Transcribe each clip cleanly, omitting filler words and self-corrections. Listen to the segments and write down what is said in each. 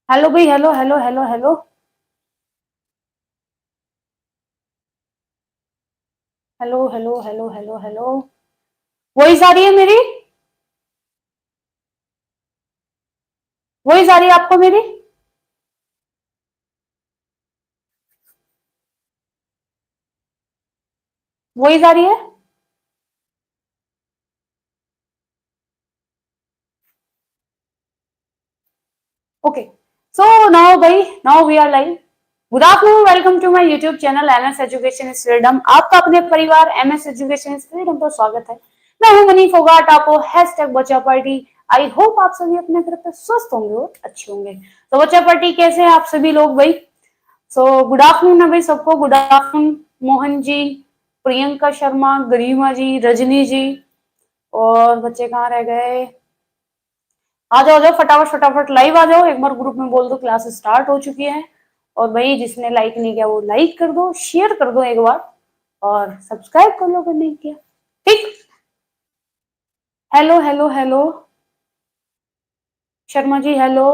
Hello भाई, hello hello hello hello. Hello hello hello hello hello. Voice आ रही है मेरी? वॉइस आ रही है आपको मेरी? वॉइस आ रही है? ओके। सो नाउ भाई, now we are live. Good afternoon, welcome to my YouTube channel MS education is freedom. आपका अपने परिवार एमएस एजुकेशन इज फ्रीडम पर स्वागत है। मैं हूं मनी फोगाट, आपको हैशटैग बच्चा पार्टी। आई होप आप सभी अपने घर पे स्वस्थ होंगे और अच्छे होंगे। तो बच्चा पार्टी कैसे हैं आप सभी लोग भाई? सो गुड आफ्टरनून है भाई सबको। गुड आफ्टरनून मोहन जी, प्रियंका शर्मा, गरिमा जी, रजनी जी। और बच्चे कहाँ रह गए? आ जाओ, आ जाओ फटाफट फटाफट लाइव आ जाओ। एक बार ग्रुप में बोल दो क्लास स्टार्ट हो चुकी है। और भाई जिसने लाइक नहीं किया वो लाइक कर दो, शेयर कर दो एक बार, और सब्सक्राइब कर लो अगर नहीं किया। ठीक। Hello hello hello. Sharma ji hello.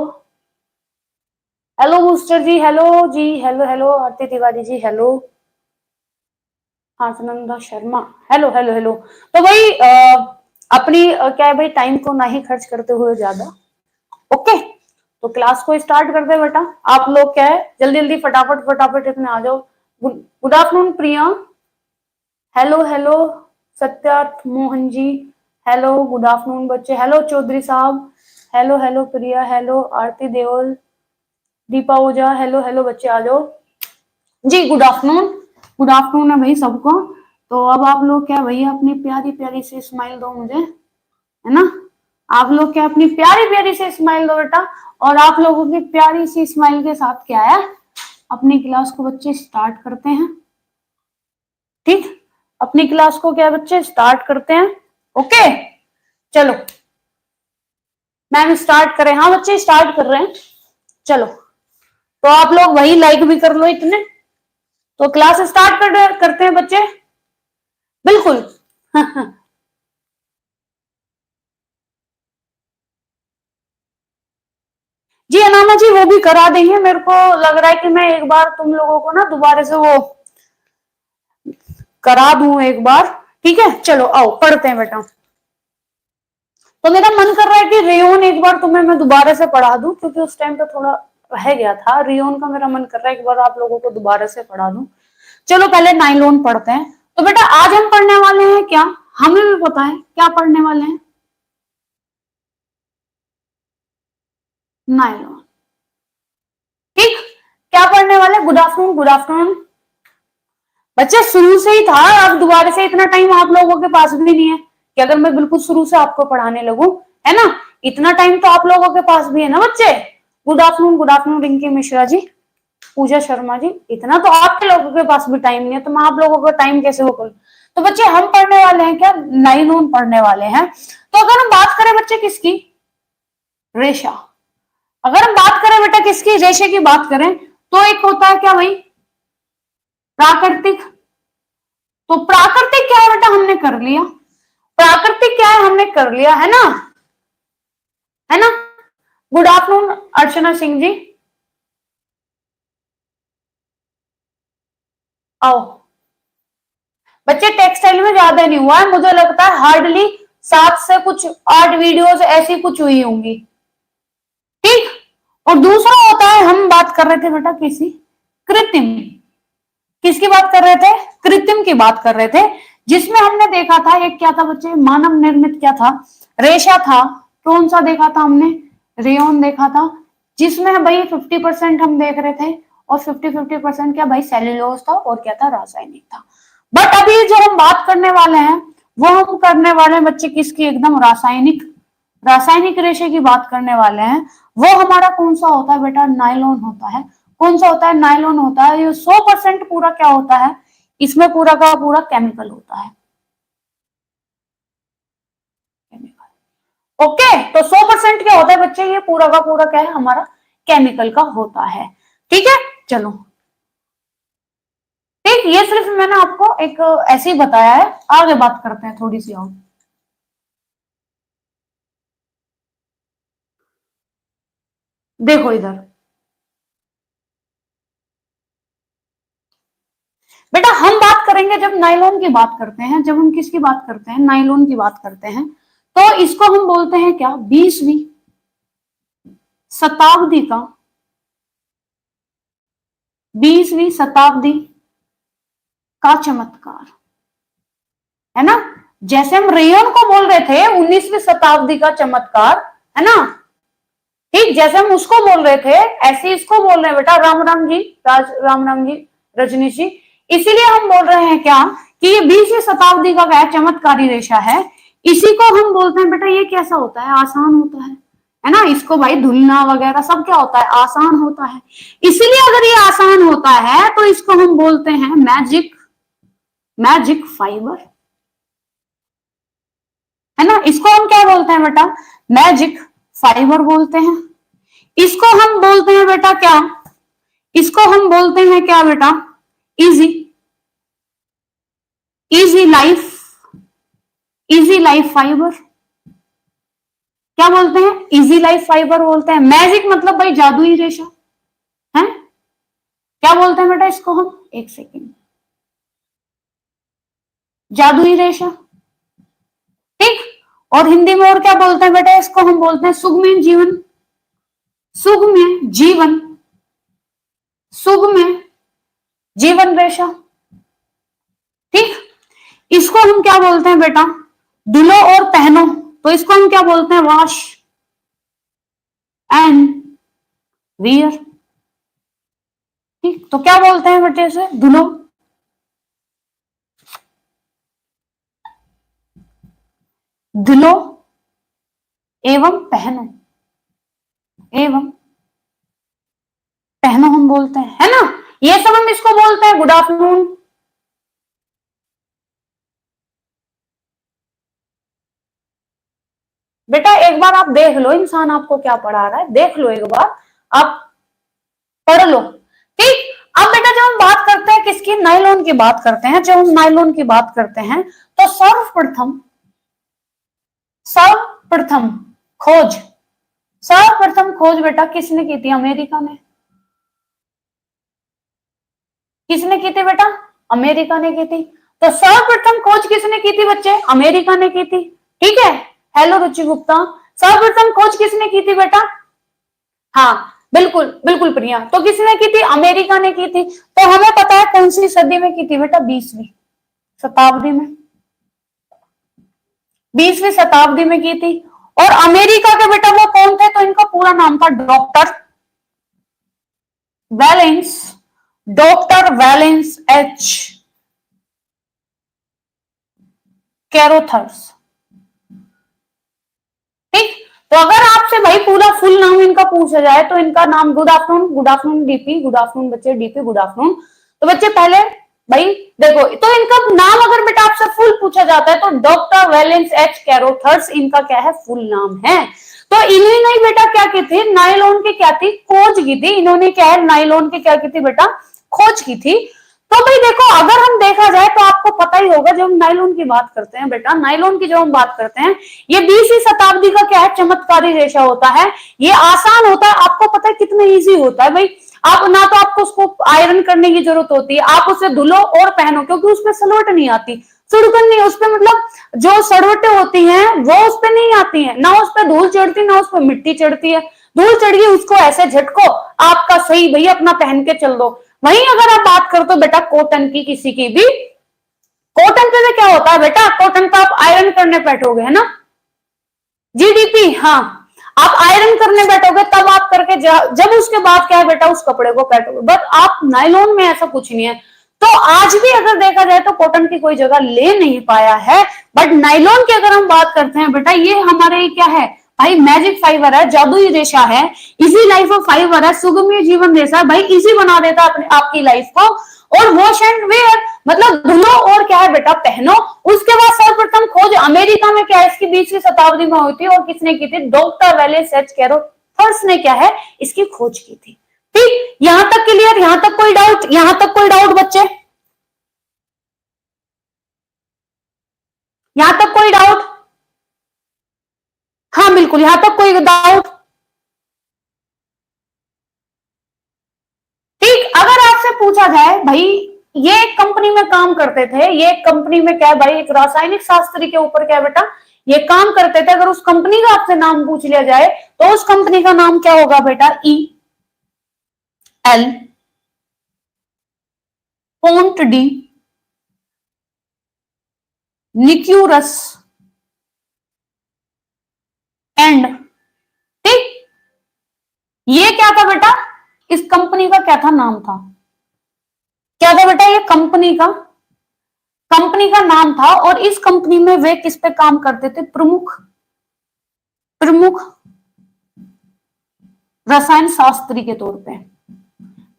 Hello booster ji hello. जी hello hello. Aarti Tiwari ji hello. हाँ Sunanda Sharma hello hello hello. तो भाई अपनी क्या है भाई, टाइम को ना ही खर्च करते हुए ज्यादा। ओके, तो क्लास को स्टार्ट करते हैं बेटा। आप लोग क्या है जल्दी जल्दी फटाफट फटाफट इसमें आ जाओ। Good afternoon Priya. Hello hello. Satyarth Mohan ji hello. Good afternoon बच्चे। हेलो चौधरी साहब। Hello hello Priya. Hello Aarti Deol, Deepa Ojha. Hello hello बच्चे आ जाओ जी। Good afternoon. गुड आफ्टरनून है भाई सबको। तो अब आप लोग क्या भैया अपनी प्यारी प्यारी सी स्माइल दो मुझे, है ना? आप लोग क्या अपनी प्यारी प्यारी सी स्माइल दो बेटा। और आप लोगों की प्यारी सी स्माइल के साथ क्या है, अपनी क्लास को बच्चे स्टार्ट करते हैं। ठीक, अपनी क्लास को क्या बच्चे स्टार्ट करते हैं। ओके चलो मैम स्टार्ट करें। हाँ बच्चे स्टार्ट कर रहे हैं। चलो तो आप लोग वही लाइक भी कर लो इतने। तो क्लास स्टार्ट करते हैं बच्चे। बिल्कुल। जी अनामा जी वो भी करा देंगे। मेरे को लग रहा है कि मैं एक बार तुम लोगों को ना दोबारा से वो करा दूं एक बार। ठीक है चलो आओ पढ़ते हैं बेटा। तो मेरा मन कर रहा है कि रेयोन एक बार तुम्हें मैं दोबारा से पढ़ा दूं, क्योंकि उस टाइम पे थोड़ा रह गया था रेयोन का। मेरा मन कर रहा है एक बार आप लोगों को दोबारा से पढ़ा दूं। चलो पहले नाइलॉन पढ़ते हैं। तो बेटा आज हम पढ़ने वाले हैं क्या? हमें भी पता है क्या पढ़ने वाले हैं। नाइलॉन। ठीक, क्या पढ़ने वाले? गुड आफ्टरनून, गुड आफ्टरनून बच्चे। शुरू से ही था, अब दोबारा से इतना टाइम आप लोगों के पास भी नहीं है कि अगर मैं बिल्कुल शुरू से आपको पढ़ाने लगूं, है ना? इतना टाइम तो आप लोगों के पास भी है ना बच्चे। गुड आफ्टरनून रिंकी मिश्रा जी, पूजा शर्मा जी। इतना तो आपके लोगों के पास भी टाइम नहीं है, तो मैं आप लोगों का टाइम कैसे वो करूं? तो बच्चे हम पढ़ने वाले हैं क्या? नाइनून पढ़ने वाले हैं। तो अगर हम बात करें बच्चे किसकी? रेशा। अगर हम बात करें बेटा किसकी? रेशे की बात करें तो एक होता है क्या भाई, प्राकृतिक। तो प्राकृतिक क्या है बेटा? हमने कर लिया। प्राकृतिक क्या है? हमने कर लिया, है ना? है ना? गुड आफ्टरनून अर्चना सिंह जी, आओ। बच्चे टेक्सटाइल में ज्यादा नहीं हुआ है, मुझे लगता है हार्डली 7 से कुछ 8 वीडियोस ऐसी कुछ हुई होंगी। ठीक। और दूसरा होता है, हम बात कर रहे थे बेटा किसी कृत्रिम। किसकी बात कर रहे थे? कृत्रिम की बात कर रहे थे। जिसमें हमने देखा था एक क्या था बच्चे, मानव निर्मित क्या था? रेशा था। कौन सा देखा था हमने? रेयन देखा था। जिसमें भाई 50% हम देख रहे थे, और 50-50% क्या भाई सेल्यूलोज था, और क्या था? रासायनिक था। बट अभी जो हम बात करने वाले हैं वो हम करने वाले हैं बच्चे किसकी? एकदम रासायनिक। रासायनिक रेशे की बात करने वाले हैं। वो हमारा कौन सा होता है बेटा? नाइलॉन होता है। कौन सा होता है? नाइलॉन होता है। ये 100% पूरा क्या होता है? इसमें पूरा का पूरा केमिकल होता है। ओके, तो 100% क्या होता है बच्चे? ये पूरा का पूरा क्या है हमारा? केमिकल का होता है। ठीक है चलो। ठीक, ये सिर्फ मैंने आपको एक ऐसे ही बताया है। आगे बात करते हैं थोड़ी सी और। देखो इधर, बेटा हम बात करेंगे जब नायलॉन की बात करते हैं, जब हम किसकी बात करते हैं, नायलॉन की बात करते हैं, तो इसको हम बोलते हैं क्या, 20वीं शताब्दी का, 20वीं शताब्दी का चमत्कार, है ना। जैसे हम रेयन को बोल रहे थे 19वीं शताब्दी का चमत्कार, है ना, ठीक, जैसे हम उसको बोल रहे थे ऐसे इसको बोल रहे हैं बेटा, राम राम जी, राम राम जी, रजनीश जी। इसीलिए हम बोल रहे हैं क्या कि ये 20वीं शताब्दी का क्या चमत्कारी रेशा है। इसी को हम बोलते हैं बेटा, ये कैसा होता है, आसान होता है ना। इसको भाई धुलना वगैरह सब क्या होता है, आसान होता है। इसीलिए अगर ये आसान होता है तो इसको हम बोलते हैं मैजिक, मैजिक फाइबर, है ना। इसको हम क्या बोलते हैं बेटा, मैजिक फाइबर बोलते हैं। इसको हम बोलते हैं बेटा क्या, इसको हम बोलते हैं क्या बेटा, easy, easy life, easy life fibre, क्या बोलते हैं, इजी लाइफ फाइबर बोलते हैं। मैजिक मतलब भाई जादुई रेशा है, क्या बोलते हैं बेटा इसको हम, एक सेकेंड, जादुई रेशा, ठीक। और हिंदी में और क्या बोलते हैं बेटा, इसको हम बोलते हैं सुगम्य जीवन, सुगम्य जीवन, सुगम्य जीवन रेशा, ठीक। इसको हम क्या बोलते हैं बेटा, धुलो और पहनो, तो इसको हम क्या बोलते हैं, वॉश एंड वियर, ठीक। तो क्या बोलते हैं बेटे से, धुलो, धुलो एवं पहनो, एवं पहनो हम बोलते हैं, है ना। ये सब हम इसको बोलते हैं गुड आफ्टरनून। बेटा एक बार आप देख लो इंसान आपको क्या पढ़ा रहा है, देख लो एक बार, आप पढ़ लो, ठीक। अब बेटा जब हम बात करते हैं किसकी, नायलॉन की बात करते हैं, जब हम नायलॉन की बात करते हैं तो सर्वप्रथम, सर्वप्रथम खोज, सर्वप्रथम खोज बेटा किसने की थी, अमेरिका ने। किसने की थी बेटा, अमेरिका ने की थी। तो सर्वप्रथम खोज किसने की थी बच्चे, अमेरिका ने की थी, ठीक है। हेलो रुचि गुप्ता, सर्वप्रथम खोज किसने की थी बेटा, हाँ बिल्कुल बिल्कुल प्रिया, तो किसने की थी, अमेरिका ने की थी। तो हमें पता है कौन सी सदी में की थी बेटा, 20वीं शताब्दी में, 20वीं शताब्दी में की थी। और अमेरिका के बेटा वो कौन थे, तो इनका पूरा नाम था doctor Wallace, doctor Wallace H Carothers, ठीक। तो अगर आपसे भाई पूरा फुल नाम इनका पूछा जाए तो इनका नाम, good afternoon, good afternoon DP, good afternoon बच्चे, डीपी गुड आफ्टरनून। तो बच्चे पहले भाई देखो, तो इनका नाम अगर बेटा आपसे फुल पूछा जाता है तो डॉक्टर वैलेंस एच कैरोथर्स इनका क्या है, फुल नाम है। तो इन्होंने बेटा क्या की थी, नायलॉन की क्या थी, खोज की थी। इन्होंने क्या है, नायलॉन की क्या की थी बेटा, खोज की थी। तो भाई देखो अगर हम देखा जाए तो आपको पता ही होगा, जब हम नायलॉन की बात करते हैं बेटा, नायलॉन की जब हम बात करते हैं, ये 20वीं शताब्दी का क्या है, चमत्कारी रेशा होता है। ये आसान होता है, आपको पता है कितना इजी होता है भाई। आप ना तो आपको उसको आयरन करने की जरूरत होती है, आप उसे धुलो और पहनो, क्योंकि उसमें सलवट नहीं आती, सुड़कन नहीं, उस पर मतलब जो सड़वटें होती हैं वो उस पर नहीं आती है, ना उस पर धूल चढ़ती, ना उस पर मिट्टी चढ़ती है। धूल चढ़ गई उसको ऐसे झटको, आपका सही भैया अपना पहन के चल दो। वहीं अगर आप बात करते हो बेटा कॉटन की, किसी की भी, कॉटन पे क्या होता है बेटा, कॉटन पे आप आयरन करने बैठोगे, है ना, जीडीपी, हाँ, आप आयरन करने बैठोगे तब आप करके जब उसके बाद क्या है बेटा, उस कपड़े को काटोगे। बट आप नायलॉन में ऐसा कुछ नहीं है। तो आज भी अगर देखा जाए तो कॉटन की कोई जगह ले नहीं पाया है। बट नायलॉन की अगर हम बात करते हैं बेटा, ये हमारे क्या है भाई, मैजिक फाइबर है, जादुई रेशा है, इजी लाइफ ऑफ फाइबर है, सुगम्य जीवन रेशा है भाई, इजी बना देता है आपकी लाइफ को। और वॉश एंड वेयर मतलब धुलो और क्या है बेटा, पहनो। उसके बाद सर्वप्रथम खोज अमेरिका में क्या है, इसकी 20वीं शताब्दी में हुई थी। और किसने की थी, डॉक्टर वैलेंस एच कैरोथर्स ने क्या है, इसकी खोज की थी, ठीक। यहां तक क्लियर, यहां तक कोई डाउट, यहां तक कोई डाउट बच्चे, यहां तक कोई डाउट, हाँ बिल्कुल, यहां तक कोई डाउट, ठीक। अगर आपसे पूछा जाए भाई ये एक कंपनी में काम करते थे, ये एक कंपनी में क्या है भाई, एक रासायनिक शास्त्री के ऊपर क्या है बेटा, ये काम करते थे। अगर उस कंपनी का आपसे नाम पूछ लिया जाए तो उस कंपनी का नाम क्या होगा बेटा, E L Pont de Nemours and, ठीक। ये क्या था बेटा, इस कंपनी का क्या था, नाम था, क्या था बेटा, ये कंपनी का नाम था। और इस कंपनी में वे किस पे काम करते थे, प्रमुख प्रमुख रसायन शास्त्री के तौर पे,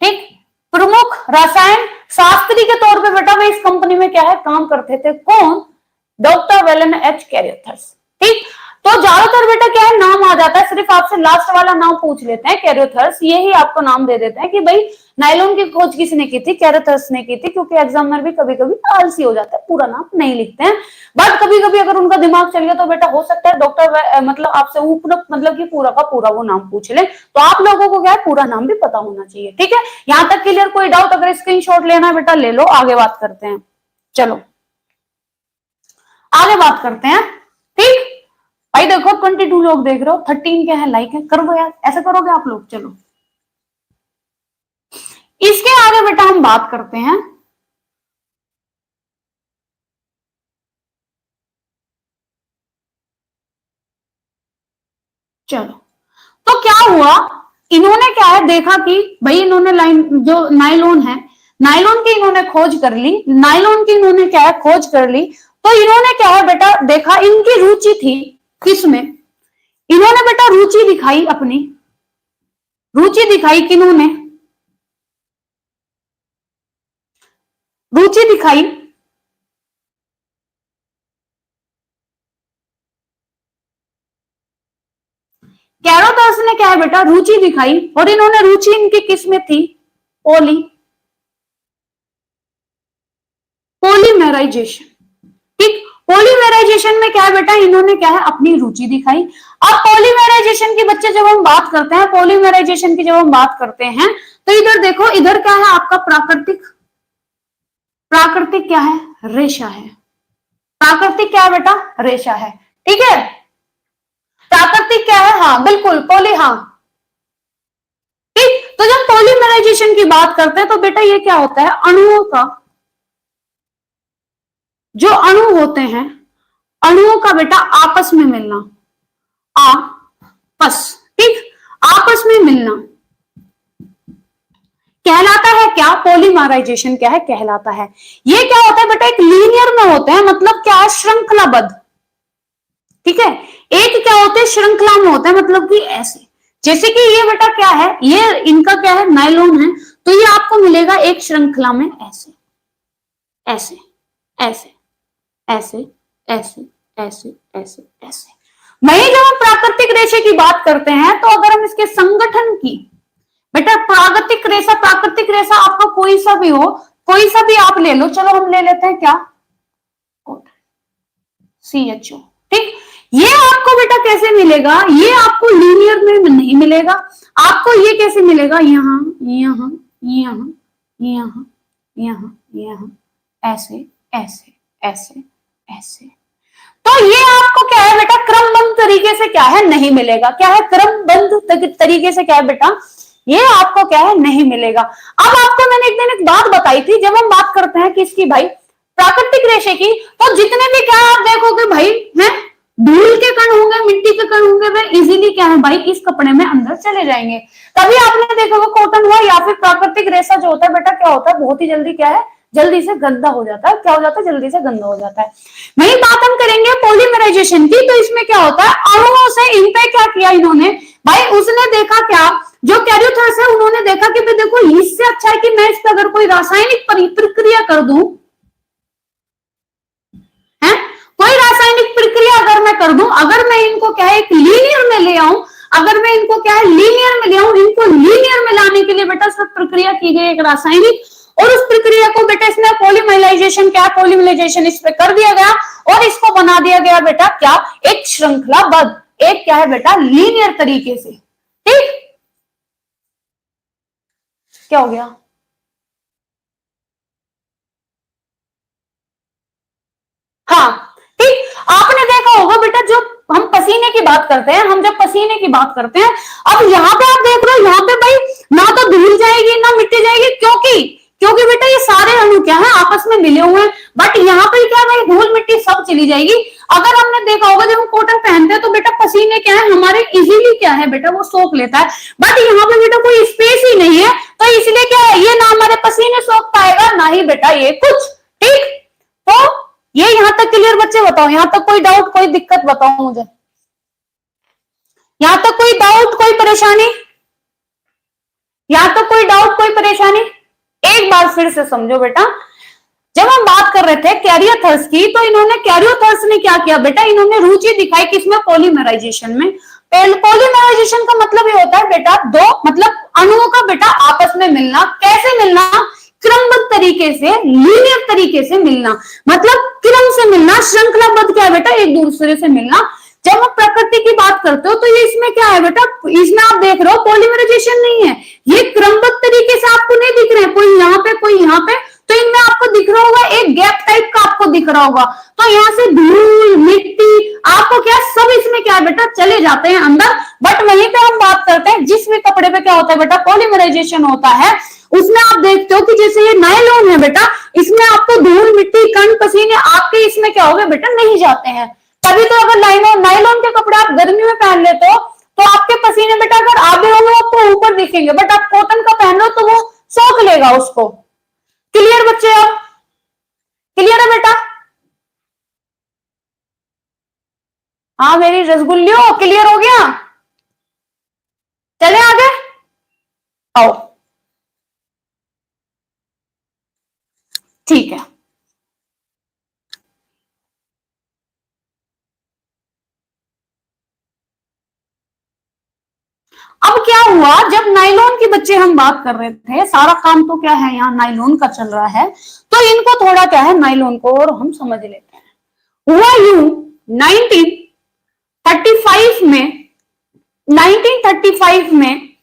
ठीक। प्रमुख रसायन शास्त्री के तौर पे बेटा वे इस कंपनी में क्या है, काम करते थे। कौन, डॉक्टर वेलन एच कैरियोथर्स, ठीक। तो ज्यादातर बेटा क्या है, नाम आ जाता है, सिर्फ आपसे लास्ट वाला नाम पूछ लेते हैं, कैरियोथर्स, ये ही आपको नाम दे देते हैं कि भाई नायलॉन की खोज किसने की थी, कैरियोथर्स ने की थी। क्योंकि एग्जामिनर भी कभी कभी आलसी हो जाता है, पूरा नाम नहीं लिखते हैं, बट कभी कभी अगर उनका दिमाग चल गया तो बेटा हो सकता है डॉक्टर मतलब आपसे ऊपर मतलब कि पूरा का पूरा वो नाम पूछ ले। तो आप लोगों को क्या है, पूरा नाम भी पता होना चाहिए, ठीक है। यहां तक क्लियर, कोई डाउट, अगर स्क्रीनशॉट लेना है बेटा ले लो, आगे बात करते हैं। चलो आगे बात करते हैं, ठीक। भाई देखो 22 लोग देख रहे हो, 13 के हैं लाइक है, करो यार, ऐसे करोगे आप लोग। चलो इसके आगे बेटा हम बात करते हैं, चलो तो क्या हुआ, इन्होंने क्या है देखा कि भाई इन्होंने लाइन जो नायलॉन है, नायलॉन की इन्होंने खोज कर ली, नायलॉन की इन्होंने क्या है खोज कर ली। तो इन्होंने क्या है बेटा देखा, इनकी रुचि थी किसमें, इन्होंने बेटा रुचि दिखाई, अपनी रुचि दिखाई किन्होंने, रुचि दिखाई कैरोथर्स ने क्या है बेटा रुचि दिखाई। और इन्होंने रुचि इनकी किस में थी, पोली पॉलीमेराइजेशन, ठीक। पॉलीमेराइजेशन में क्या है बेटा, इन्होंने क्या है अपनी रुचि दिखाई। अब पॉलीमेराइजेशन की बच्चे जब हम बात करते हैं, पॉलीमेराइजेशन की जब हम बात करते हैं तो इधर देखो, इधर क्या है आपका प्राकृतिक, प्राकृतिक क्या है, रेशा है, प्राकृतिक क्या है बेटा, रेशा है, ठीक है। प्राकृतिक क्या है, हाँ बिल्कुल पॉली, हाँ ठीक। तो जब पॉलीमराइजेशन की बात करते हैं तो बेटा ये क्या होता है, अणुओं का, जो अणु होते हैं, अणुओं का बेटा आपस में मिलना, आपस, ठीक, आपस में मिलना कहलाता है क्या, पॉलीमराइजेशन क्या है कहलाता है। ये क्या होता है बेटा, एक लीनियर में होते हैं, मतलब क्या है, श्रृंखलाबद्ध, ठीक है। एक क्या होते हैं, श्रृंखला में होता है, मतलब कि ऐसे, जैसे कि ये बेटा क्या है, ये इनका क्या है, नायलॉन है, तो ये आपको मिलेगा एक श्रृंखला में ऐसे ऐसे ऐसे ऐसे ऐसे ऐसे ऐसे ऐसे। वहीं जब हम प्राकृतिक रेशे की बात करते हैं तो अगर हम इसके संगठन की, बेटा प्राकृतिक रेशा आपका कोई सा भी हो, कोई सा भी आप ले लो, चलो हम ले लेते हैं क्या, CHO, ठीक। ये आपको बेटा कैसे मिलेगा, ये आपको लीनियर में नहीं मिलेगा, आपको ये कैसे मिलेगा, यहां यहां यहां यहां यहां यहां ऐसे ऐसे ऐसे ऐसे। तो ये आपको क्या है बेटा, क्रमबद्ध तरीके से क्या है नहीं मिलेगा, क्या है क्रमबद्ध तरीके से क्या है बेटा, ये आपको क्या है नहीं मिलेगा। अब आपको मैंने एक दिन एक बात बताई थी, जब हम बात करते हैं किसकी भाई, प्राकृतिक रेशे की, तो जितने भी क्या आप देखोगे भाई है, धूल के कण होंगे, मिट्टी के कण होंगे, वे इजीली क्या है भाई इस कपड़े में अंदर चले जाएंगे। तभी आपने देखा वो कॉटन हुआ या फिर प्राकृतिक रेशा जो होता है बेटा, क्या होता है बहुत ही जल्दी क्या है, जल्दी से गंदा हो जाता है, क्या हो जाता है, जल्दी से गंदा हो जाता है। वही बात हम करेंगे पॉलीमराइजेशन की, तो इसमें क्या होता है, अणुओं से इन पे क्या किया इन्होंने भाई, उसने देखा क्या, जो कैरियोथर्स है उन्होंने देखा कि भाई देखो इससे अच्छा है कि मैं इस पर अगर कोई रासायनिक प्रक्रिया कर दूं, है कोई रासायनिक प्रक्रिया अगर मैं कर दूं, अगर मैं इनको क्या है एक लीनियर में ले आऊं, अगर मैं इनको क्या है लीनियर में ले आऊं, इनको लीनियर में लाने के लिए बेटा सब प्रक्रिया की गई एक रासायनिक, और उस प्रक्रिया को बेटा इसमें पॉलीमराइजेशन क्या, पॉलीमराइजेशन इस पे कर दिया गया और इसको बना दिया गया बेटा क्या, एक श्रृंखलाबद्ध, एक क्या है बेटा लीनियर तरीके से, ठीक। क्या हो गया, हाँ ठीक, आपने देखा होगा बेटा, जो हम पसीने की बात करते हैं, हम जब पसीने की बात करते हैं, अब यहाँ पे आप देख रहे हो, यहाँ पे भाई ना तो धूल जाएगी ना मिट्टी जाएगी, क्योंकि क्योंकि बेटा ये सारे अणु क्या है, आपस में मिले हुए हैं। बट यहाँ पे क्या भाई, धूल मिट्टी सब चली जाएगी। अगर हमने देखा होगा जब हम कॉटन पहनते हैं तो बेटा पसीने क्या है हमारे, इजीली क्या है बेटा, वो सोख लेता है। बट यहाँ पे बेटा कोई स्पेस ही नहीं है, तो इसलिए क्या है, ये ना हमारे पसीने सोख पाएगा ना ही बेटा ये कुछ। ठीक, तो ये यहां तक क्लियर बच्चे? बताओ यहां तक कोई डाउट, कोई दिक्कत बताओ मुझे, यहां तक कोई डाउट, कोई परेशानी? यहां तक कोई डाउट, कोई परेशानी? एक बार फिर से समझो बेटा, जब हम बात कर रहे थे कैरियोथर्स की, तो इन्होंने, कैरियोथर्स ने क्या किया बेटा, इन्होंने रुचि दिखाई किसमें, पॉलीमराइजेशन में। पॉलीमराइजेशन का मतलब ये होता है बेटा, दो मतलब अणुओं का बेटा आपस में मिलना। कैसे मिलना? क्रमबद्ध तरीके से, लीनियर तरीके से मिलना, मतलब क्रम से मिलना, श्रृंखलाबद्ध क्या है बेटा, एक दूसरे से मिलना। जब हम प्रकृति की बात करते हो तो ये इसमें क्या है बेटा, इसमें आप देख रहे हो पॉलीमराइजेशन नहीं है, ये क्रमबद्ध तरीके से आपको नहीं दिख रहे हैं, कोई यहाँ पे कोई यहाँ पे, तो इनमें आपको दिख रहा होगा एक गैप टाइप का, आपको दिख रहा होगा। तो यहाँ से धूल मिट्टी आपको क्या, सब इसमें क्या है बेटा, चले जाते हैं अंदर। बट वहीं पे हम बात करते हैं जिस भी कपड़े पे क्या होता है बेटा, पॉलीमराइजेशन होता है, उसमें आप देखते हो कि जैसे ये नायलॉन है बेटा, इसमें आपको धूल मिट्टी कण पसीने आपके इसमें क्या हो गए बेटा, नहीं जाते हैं। तभी तो अगर नायलॉन के कपड़े आप गर्मी में पहन लेते हो तो आपके पसीने बेटा अगर आधे होंगे आपको ऊपर दिखेंगे, बट आप कॉटन का पहन लो तो वो सोख लेगा उसको। क्लियर बच्चे? अब क्लियर है बेटा? हाँ मेरी रसगुल्लियों, क्लियर हो गया? चले आगे, आओ। ठीक है, अब क्या हुआ, जब नायलॉन की बच्चे हम बात कर रहे थे, सारा काम तो क्या है यहाँ नायलॉन का चल रहा है, तो इनको थोड़ा क्या है नायलॉन को और हम समझ लेते हैं। हुआ यूं 1935 में, 1935 में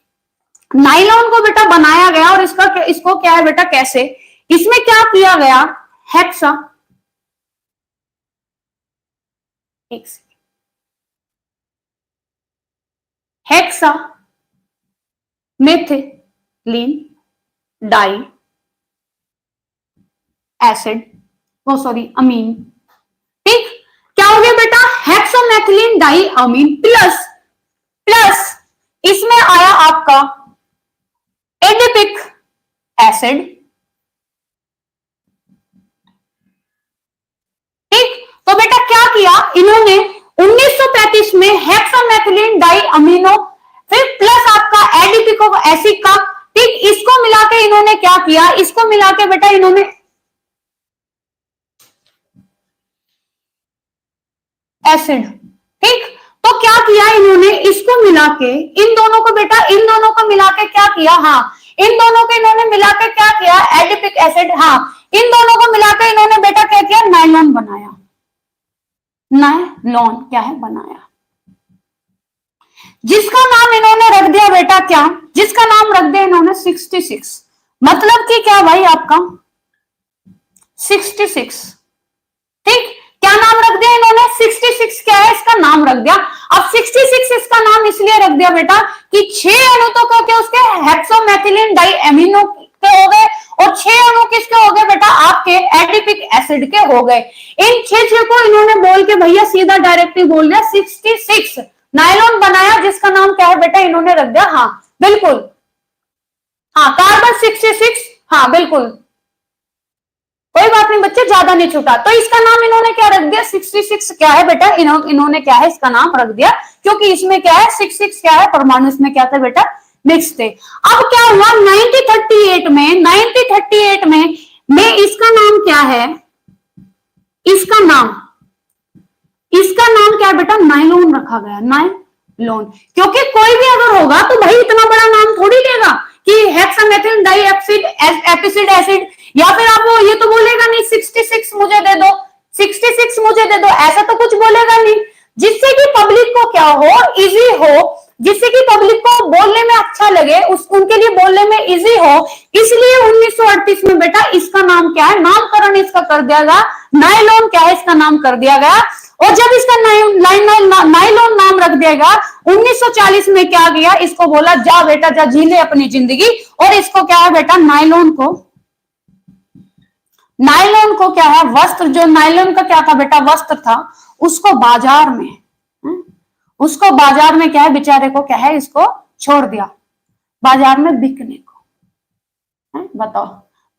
नायलॉन को बेटा बनाया गया, और इसको क्या है बेटा, कैसे, इसमें क्या किया गया, hexa, hexa methylene di acid, वो सॉरी अमीन। ठीक, क्या हो गया बेटा, हेक्सामेथिलीन डाई अमीन प्लस प्लस इसमें आया आपका एडिपिक एसिड। ठीक, तो बेटा क्या किया इन्होंने 1935 में हेक्सामेथिलीन डाई अमीनो, फिर प्लस आपका एडिपिक एसिड का, ठीक, इसको मिला के इन्होंने क्या किया, इसको मिला के बेटा इन्होंने एसिड। ठीक, तो क्या किया इन्होंने, इसको मिला के इन दोनों को बेटा, इन दोनों को मिला के क्या किया, हाँ इन दोनों को इन्होंने मिला के क्या किया, एडिपिक एसिड, हाँ इन दोनों को मिला के इन्होंने बेटा क्या किया, नायलॉन बनाया, नायलॉन क्या है बनाया, जिसका नाम इन्होंने रख दिया बेटा क्या, जिसका नाम रख दिया इन्होंने 66, मतलब कि क्या भाई आपका 66। ठीक, क्या नाम रख दिया इन्होंने, 66 क्या है इसका नाम रख दिया। अब 66 इसका नाम इसलिए रख दिया बेटा कि 6 अणु तो क्या उसके हेक्सामेथिलीन डाई अमीनो के हो गए, और 6 अणु किसके हो गए बेटा, आपके एडिपिक एसिड के हो गए। इन 6 को इन्होंने बोल के भैया सीधा डायरेक्टली बोल दिया 66 नायलॉन बनाया, जिसका नाम क्या है बेटा इन्होंने रख दिया, हाँ बिल्कुल, हाँ कार्बन 66, हाँ बिल्कुल कोई बात नहीं बच्चे, ज्यादा नहीं छूटा। तो इसका नाम इन्होंने क्या रख दिया, 66 क्या है बेटा, इन्होंने क्या है इसका नाम रख दिया, क्योंकि इसमें क्या है 66 क्या है परमाणु, इसमें क्या था बेटा मिक्स थे। अब क्या हुआ 1938 में, 1938 में इसका नाम क्या है, इसका नाम क्या बेटा नायलॉन रखा गया, नायलॉन, क्योंकि कोई भी अगर होगा तो भाई इतना बड़ा नाम थोड़ी लेगा कि हेक्सामेथिल डाई एसिड एसिड, या फिर आप वो ये तो बोलेगा नहीं 66 मुझे दे दो, 66 मुझे दे दो, ऐसा तो कुछ बोलेगा नहीं, जिससे कि पब्लिक को क्या हो, इजी हो, जिससे कि पब्लिक को बोलने में अच्छा लगे, उनके लिए बोलने में इजी हो, इसलिए 1938 में बेटा इसका नाम क्या है, नामकरण इसका कर दिया गया नायलॉन क्या है इसका नाम कर दिया गया। और जब इसका नायलॉन नाम रख दिया गया 1940 में, क्या किया, इसको बोला जा बेटा जा जी ले अपनी जिंदगी। और इसको क्या है बेटा, नायलॉन को क्या है, वस्त्र, जो नायलॉन का क्या था बेटा, वस्त्र था, उसको बाजार में क्या है, बेचारे को क्या है, इसको छोड़ दिया बाजार में बिकने को। बताओ।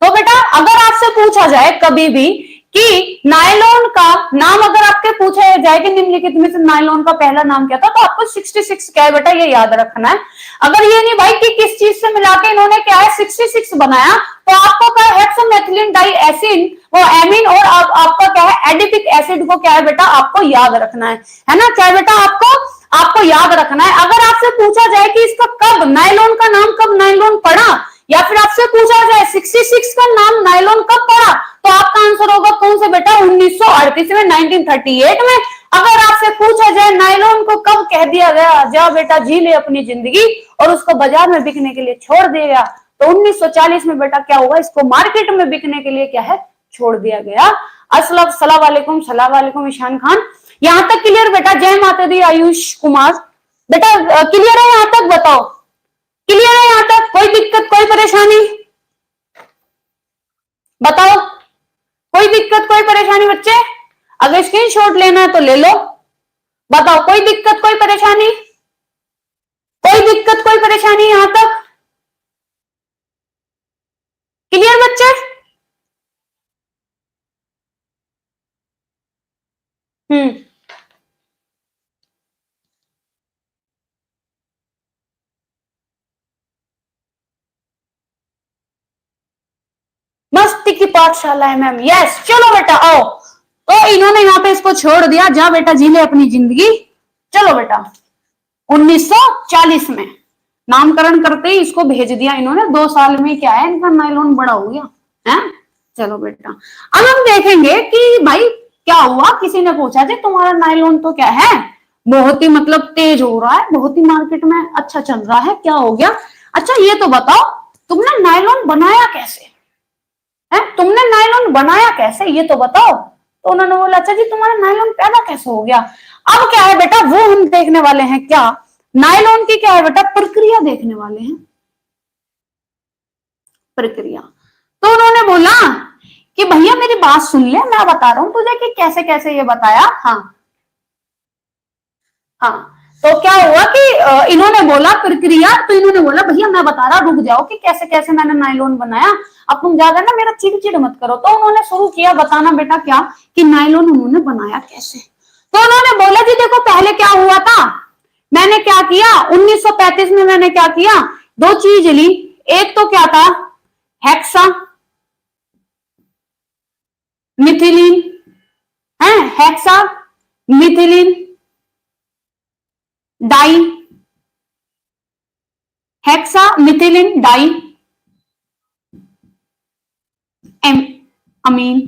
तो बेटा अगर आपसे पूछा जाए कभी भी कि नायलॉन का नाम, अगर आपके पूछा जाए कि निम्नलिखित में से नायलॉन का पहला नाम क्या था, तो आपको 66 क्या है बेटा, ये याद रखना है। अगर ये नहीं भाई कि किस चीज से मिला के इन्होंने क्या है 66 बनाया, तो आपको क्या है, हेक्सामेथिलीन डाई एसिड वो एमीन और आपका क्या है एडिपिक एसिड को क्या है बेटा आपको याद रखना है ना, क्या है बेटा आपको याद रखना है। अगर आपसे पूछा जाए कि इसका कब नायलॉन का नाम, कब नायलॉन पड़ा, या फिर आपसे पूछा जाए 66 का नाम नायलॉन कब पड़ा, तो आपका आंसर होगा कौन से बेटा, 1938 में, 1938 में। अगर आपसे पूछा जाए नायलॉन को कब कह दिया गया जा बेटा जी ले अपनी जिंदगी, और उसको बाजार में बिकने के लिए छोड़ दिया, तो 1940 में बेटा क्या हुआ, इसको मार्केट में बिकने के लिए क्या है छोड़ दिया गया। अस्सलाम वालेकुम, सलाम वालेकुम ईशान खान, यहां तक क्लियर बेटा? जय माता दी आयुष कुमार, बेटा क्लियर है यहां तक? बताओ क्लियर है यहां तक? कोई दिक्कत, कोई परेशानी बताओ? कोई दिक्कत, कोई परेशानी बच्चे? अगर स्क्रीनशॉट लेना है तो ले लो। बताओ कोई दिक्कत, कोई परेशानी? कोई दिक्कत, कोई परेशानी यहां तक? क्लियर बच्चे? मस्ती की पाठशाला है मैम, यस। चलो बेटा आओ। तो इन्होंने यहाँ पे इसको छोड़ दिया, जा बेटा जी ले अपनी जिंदगी। चलो बेटा 1940 में नामकरण करते ही इसको भेज दिया इन्होंने। 2 साल में क्या है इनका नायलॉन बड़ा हो गया है। चलो बेटा अब हम देखेंगे कि भाई क्या हुआ। किसी ने पूछा जी तुम्हारा नायलॉन तो क्या है बहुत ही मतलब तेज हो रहा है, बहुत ही मार्केट में अच्छा चल रहा है, क्या हो गया? अच्छा ये तो बताओ तुमने नायलॉन बनाया कैसे है, तुमने नायलॉन बनाया कैसे ये तो बताओ। तो उन्होंने बोला अच्छा जी तुम्हारा नायलॉन पैदा कैसे हो गया। अब क्या है बेटा वो हम देखने वाले हैं, क्या नायलॉन की क्या है बेटा प्रक्रिया देखने वाले हैं, प्रक्रिया। तो उन्होंने बोला कि भैया मेरी बात सुन ले, मैं बता रहा हूं तुझे कि कैसे कैसे ये बताया। हाँ तो क्या हुआ कि इन्होंने बोला प्रक्रिया, तो इन्होंने बोला भैया मैं बता रहा, रुक जाओ कि कैसे कैसे मैंने नायलॉन बनाया, अब तुम ज्यादा ना मेरा चिड़ मत करो। तो उन्होंने शुरू किया बताना बेटा क्या कि नायलॉन उन्होंने बनाया कैसे। तो उन्होंने बोला जी देखो पहले क्या हुआ था, मैंने क्या किया 1935 में मैंने क्या किया, 2 चीज ली। एक तो क्या था हेक्सा मिथिलीन है, hexa methylene di, hexa methylene die अमीन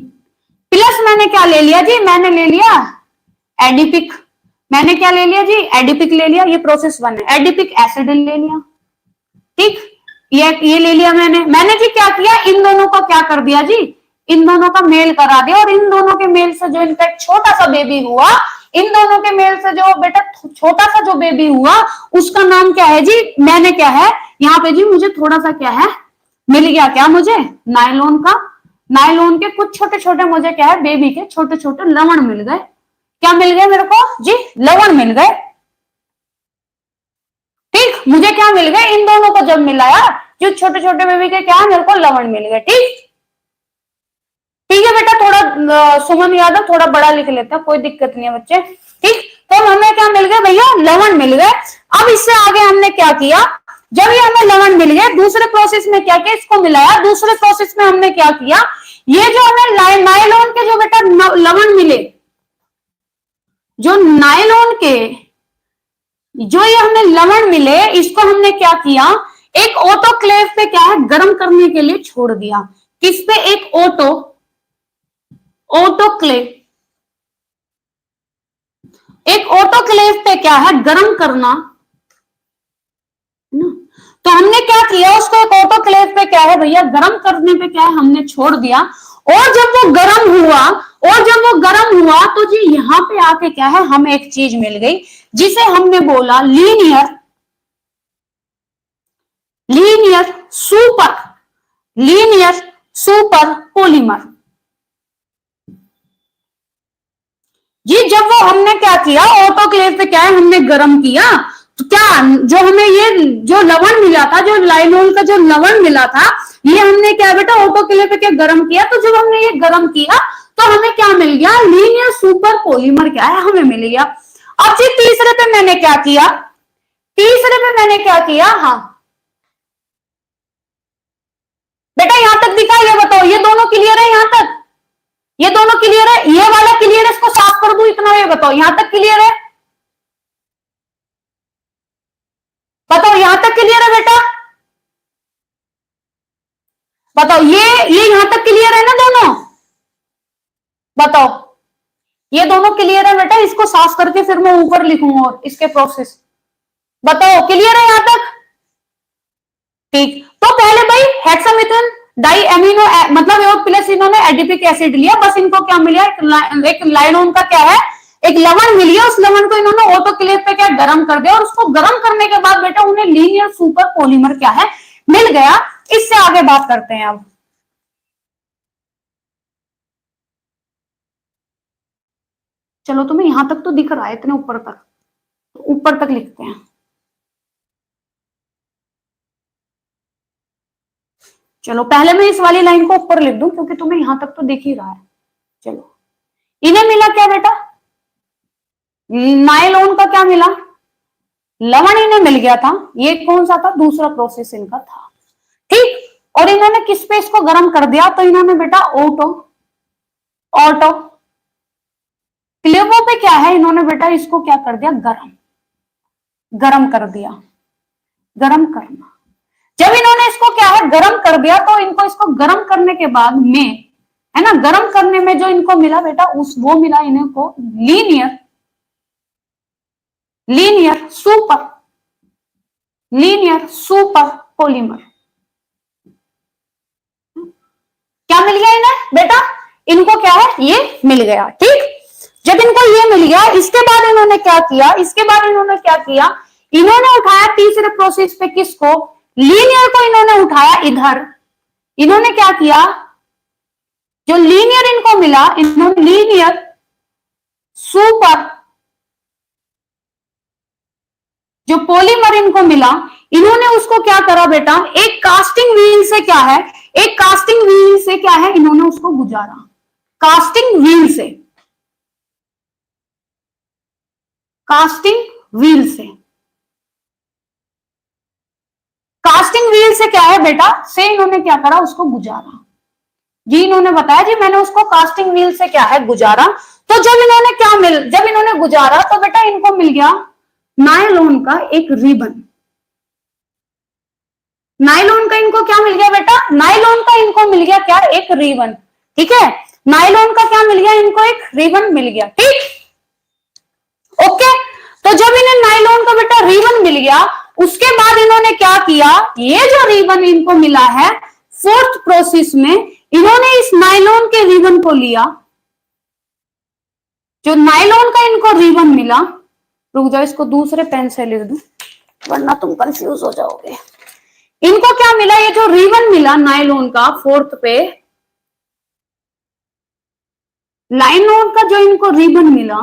प्लस मैंने क्या ले लिया जी, मैंने ले लिया एडिपिक, मैंने क्या ले लिया जी एडिपिक ले लिया, ये प्रोसेस 1 है, एडिपिक एसिड ले लिया। ठीक ये ले लिया मैंने जी क्या किया, इन दोनों का क्या कर दिया जी, इन दोनों का मेल करा दिया। और इन दोनों के मेल से जो इनका एक छोटा सा बेबी हुआ, इन दोनों के मेल से जो बेटा छोटा सा जो बेबी हुआ उसका नाम क्या है जी, मैंने क्या है यहाँ पे जी मुझे थोड़ा सा क्या है मिल गया, क्या मुझे नायलॉन का, नायलॉन के कुछ छोटे छोटे मुझे क्या है बेबी के छोटे छोटे लवण मिल गए। क्या मिल गए मेरे को जी, लवण मिल गए। ठीक मुझे क्या मिल गए, इन दोनों को जब मिलाया जो छोटे छोटे बेबी के क्या मेरे को लवण मिल गए। ठीक ठीक है बेटा, थोड़ा सुमन यादव थोड़ा बड़ा लिख लेता, कोई दिक्कत नहीं है बच्चे। ठीक तो हमें क्या मिल गया भैया, लवण मिल गए। अब इससे आगे हमने क्या किया, जब ये हमें लवण मिल गए दूसरे प्रोसेस में क्या किया, इसको मिलाया। दूसरे प्रोसेस में हमने क्या किया, ये जो हमें नायलॉन के जो बेटा लवण मिले, जो नायलॉन के जो ये हमें लवण मिले, इसको हमने क्या किया एक ऑटोक्लेव पे क्या है गर्म करने के लिए छोड़ दिया। किस पे, एक ऑटोक्लेव, एक ऑटोक्लेव पे क्या है गर्म करना ना। तो हमने क्या किया उसको एक ऑटोक्लेव पे क्या है भैया गर्म करने पे क्या है हमने छोड़ दिया। और जब वो गर्म हुआ और जब वो गर्म हुआ तो जी यहां पे आके क्या है, हमें एक चीज मिल गई जिसे हमने बोला linear linear super linear super polymer. जी जब वो हमने क्या किया, ऑटोक्लेव पे क्या है, हमने गर्म किया, तो क्या जो हमें ये जो लवण मिला था, जो लाइनोल का जो लवण मिला था, ये हमने क्या बेटा ऑटोक्लेव पे क्या गर्म किया। तो जब हमने ये गर्म किया तो हमें क्या मिल गया, लीनियर सुपर पॉलीमर क्या है, हमें मिल गया। अब जी तीसरे पे मैंने क्या किया, तीसरे पे मैंने क्या किया, हाँ बेटा यहां तक दिखा, ये बताओ ये दोनों क्लियर है, यहां तक ये दोनों क्लियर है, ये वाला क्लियर है, इसको साफ कर दूं इतना, ये बताओ यहां तक क्लियर है, बताओ यहां तक क्लियर है बेटा, बताओ ये यहां तक क्लियर है ना दोनों, बताओ ये दोनों क्लियर है बेटा, इसको साफ करके फिर मैं ऊपर लिखूंगा और इसके प्रोसेस, बताओ क्लियर है यहां तक, ठीक। तो पहले भाई हेक्सामिथाइल डाई एमिनो मतलब प्लस इन्होंने एडिपिक एसिड लिया, बस इनको क्या मिला, एक लाइनोन का क्या है, एक लवण मिली है, उस लवण को इन्होंने ऑटोक्लेव पे क्या गर्म कर दिया, और उसको गर्म करने के बाद बेटा उन्हें लीनियर सुपर पॉलीमर क्या है मिल गया। इससे आगे बात करते हैं अब, चलो तुम्हें यहां तक तो दिख रहा है, इतने ऊपर तक, तो ऊपर तक लिखते हैं। चलो पहले मैं इस वाली लाइन को ऊपर लिख दूं क्योंकि तुम्हें यहां तक तो दिख ही रहा है। चलो इन्हें मिला क्या बेटा, नायलॉन का क्या मिला, लवण इन्हें मिल गया था, ये कौन सा था, दूसरा प्रोसेस इनका था, ठीक। और इन्होंने किस पे इसको गर्म कर दिया, तो इन्होंने बेटा ऑटो क्लेवो पे क्या है, इन्होंने बेटा इसको क्या कर दिया, गरम कर दिया, गरम करना। जब इन्होंने इसको क्या है गरम कर दिया, तो इनको इसको गरम करने के बाद में है ना, गरम करने में जो इनको मिला बेटा वो मिला इन्हें को लीनियर सुपर पॉलीमर। क्या मिल गया इन्हें बेटा, इनको क्या है ये मिल गया, ठीक। जब इनको ये मिल गया, इसके बाद इन्होंने क्या किया, इन्होंने उठाया तीसरे प्रोसेस पे किसको, लीनियर को इन्होंने उठाया इधर, इन्होंने क्या किया, जो लीनियर इनको मिला, इन्होंने लीनियर सुपर जो पॉलीमर इनको मिला, इन्होंने उसको क्या करा बेटा, एक कास्टिंग व्हील से क्या है, इन्होंने उसको गुजारा, कास्टिंग व्हील से क्या है बेटा, से इन्होंने क्या करा, उसको गुजारा। जी इन्होंने बताया जी मैंने उसको कास्टिंग व्हील से क्या है गुजारा। तो जब इन्होंने गुजारा तो बेटा इनको मिल गया नायलॉन का एक रिबन, नायलॉन का इनको क्या मिल गया बेटा, नायलॉन का इनको मिल गया क्या, एक रिबन, ठीक है, नायलॉन का क्या मिल गया, इनको एक रिबन मिल गया, ठीक ओके। तो जब इन्हें नायलॉन का बेटा रिबन मिल गया, उसके बाद इन्होंने क्या किया, ये जो रिबन इनको मिला है फोर्थ प्रोसेस में, इन्होंने इस नायलॉन के रिबन को लिया, जो नायलॉन का इनको रिबन मिला, रुक जाओ इसको दूसरे पेन से लिख दूं वरना तुम कंफ्यूज हो जाओगे। इनको क्या मिला, ये जो रिबन मिला नायलॉन का फोर्थ पे, नायलॉन का जो इनको रिबन मिला,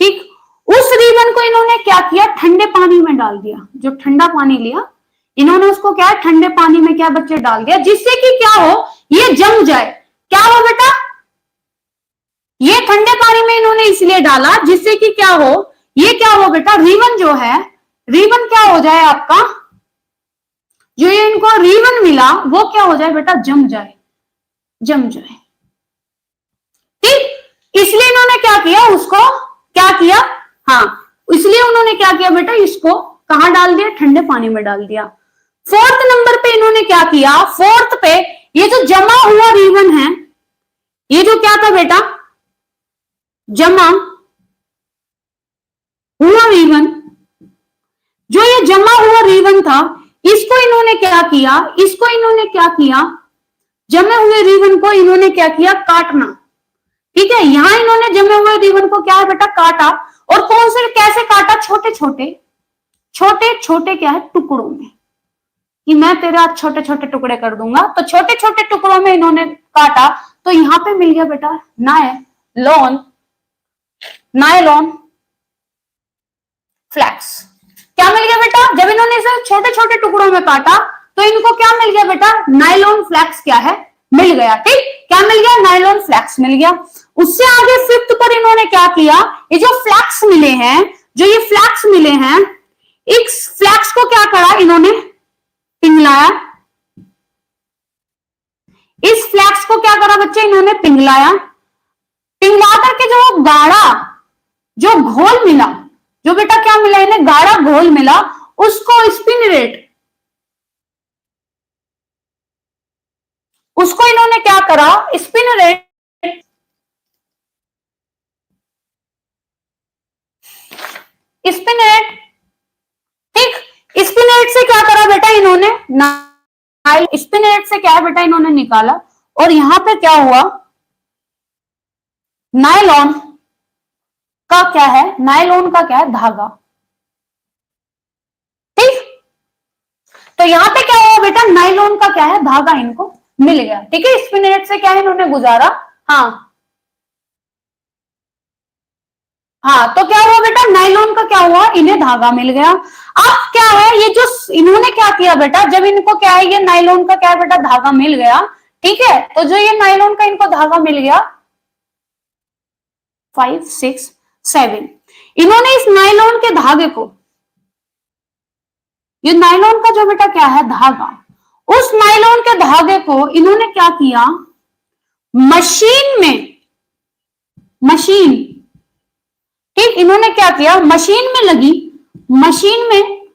ठीक, उस रिबन को इन्होंने क्या किया, ठंडे पानी में डाल दिया, जो ठंडा पानी लिया इन्होंने उसको क्या ठंडे पानी में क्या बच्चे डाल दिया, जिससे कि क्या हो, ये जम जाए। क्या हो बेटा, ये ठंडे पानी में इन्होंने इसलिए डाला जिससे कि क्या हो, ये क्या हो बेटा, रिबन जो है, रिबन क्या हो जाए आपका, जो ये इनको रिबन मिला वो क्या हो जाए बेटा, जम जाए, ठीक। इसलिए इन्होंने क्या किया, उसको क्या किया, हाँ इसलिए उन्होंने क्या किया बेटा, इसको कहां डाल दिया, ठंडे पानी में डाल दिया। फोर्थ नंबर पे इन्होंने क्या किया, फोर्थ पे ये जो जमा हुआ रिबन है, ये जो क्या था बेटा, जमा हुआ रिबन, जो ये जमा हुआ रिबन था, इसको इन्होंने क्या किया, जमे हुए रिबन को इन्होंने क्या किया, काटना, ठीक है, यहां इन्होंने जमे हुए रिबन को क्या है बेटा काटा, और कौन से कैसे काटा, छोटे छोटे छोटे छोटे क्या है टुकड़ों में, कि मैं तेरे आज छोटे छोटे टुकड़े कर दूंगा, तो छोटे छोटे टुकड़ों में इन्होंने काटा। तो यहां पे मिल गया बेटा नायलॉन, नायलॉन फ्लैक्स। क्या मिल गया बेटा, जब इन्होंने इसे छोटे छोटे टुकड़ों में काटा तो इनको क्या मिल गया बेटा, नायलॉन फ्लैक्स क्या है मिल गया। ठीक, क्या मिल गया, नायलॉन फ्लैक्स मिल गया। उससे आगे फिफ्थ पर इन्होंने क्या किया, ये जो फ्लैक्स मिले हैं, जो ये फ्लैक्स मिले हैं, इस फ्लैक्स को क्या करा इन्होंने, पिघलाया। इस फ्लैक्स को क्या करा बच्चे, इन्होंने पिघलाया। पिघला करके जो गाढ़ा जो घोल मिला, जो बेटा क्या मिला इन्हें, गाढ़ा घोल मिला, उसको स्पिन रेट, उसको इन्होंने क्या करा, स्पिन रेट, स्पिन रेट। ठीक, स्पिन रेट से क्या करा बेटा इन्होंने, स्पिन रेट से क्या है बेटा इन्होंने निकाला, और यहां पे क्या हुआ, नायलॉन का क्या है, नायलॉन का क्या है धागा। ठीक, तो यहां पे क्या हुआ बेटा, नायलॉन का क्या है धागा इनको मिल गया। ठीक है, स्पिन रेट से क्या है इन्होंने गुजारा। हाँ हाँ, तो क्या हुआ बेटा, नायलॉन का क्या हुआ, इन्हें धागा मिल गया। अब क्या है, ये जो इन्होंने क्या किया बेटा, जब इनको क्या है, ये नायलॉन का क्या है बेटा धागा मिल गया। ठीक है, तो जो ये नायलॉन का इनको धागा मिल गया, 5 6 7, इन्होंने इस नायलॉन के धागे को, ये नायलॉन का जो बेटा क्या है धागा, उस नायलॉन के धागे को इन्होंने क्या किया, मशीन में, मशीन, ठीक, इन्होंने क्या किया, मशीन में लगी, मशीन में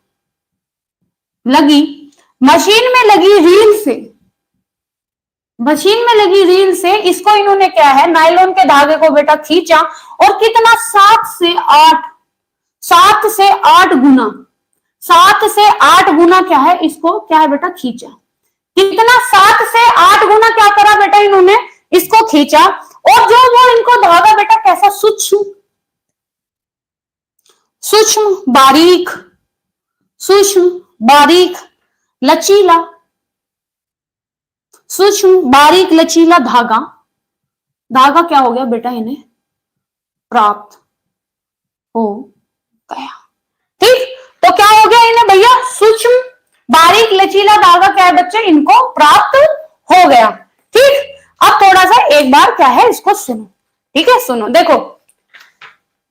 लगी, मशीन में लगी रील से, मशीन में लगी रील से इसको इन्होंने क्या है, नायलॉन के धागे को बेटा खींचा, और कितना, 7 से 8, 7 से 8 गुना, 7 से 8 गुना क्या है, इसको क्या है बेटा खींचा। कितना, 7 से 8 गुना क्या करा बेटा इन्होंने, इसको खींचा। और जो वो इनको धागा बेटा कैसा, सूक्ष्म, सूक्ष्म बारीक, सूक्ष्म बारीक लचीला, सूक्ष्म बारीक लचीला धागा, धागा क्या हो गया बेटा इन्हें प्राप्त हो गया। ठीक, तो क्या हो गया इन्हें भैया, सूक्ष्म बारीक लचीला धागा क्या है बच्चे, इनको प्राप्त हो गया। ठीक, अब थोड़ा सा एक बार क्या है इसको सुनो। ठीक है, सुनो, देखो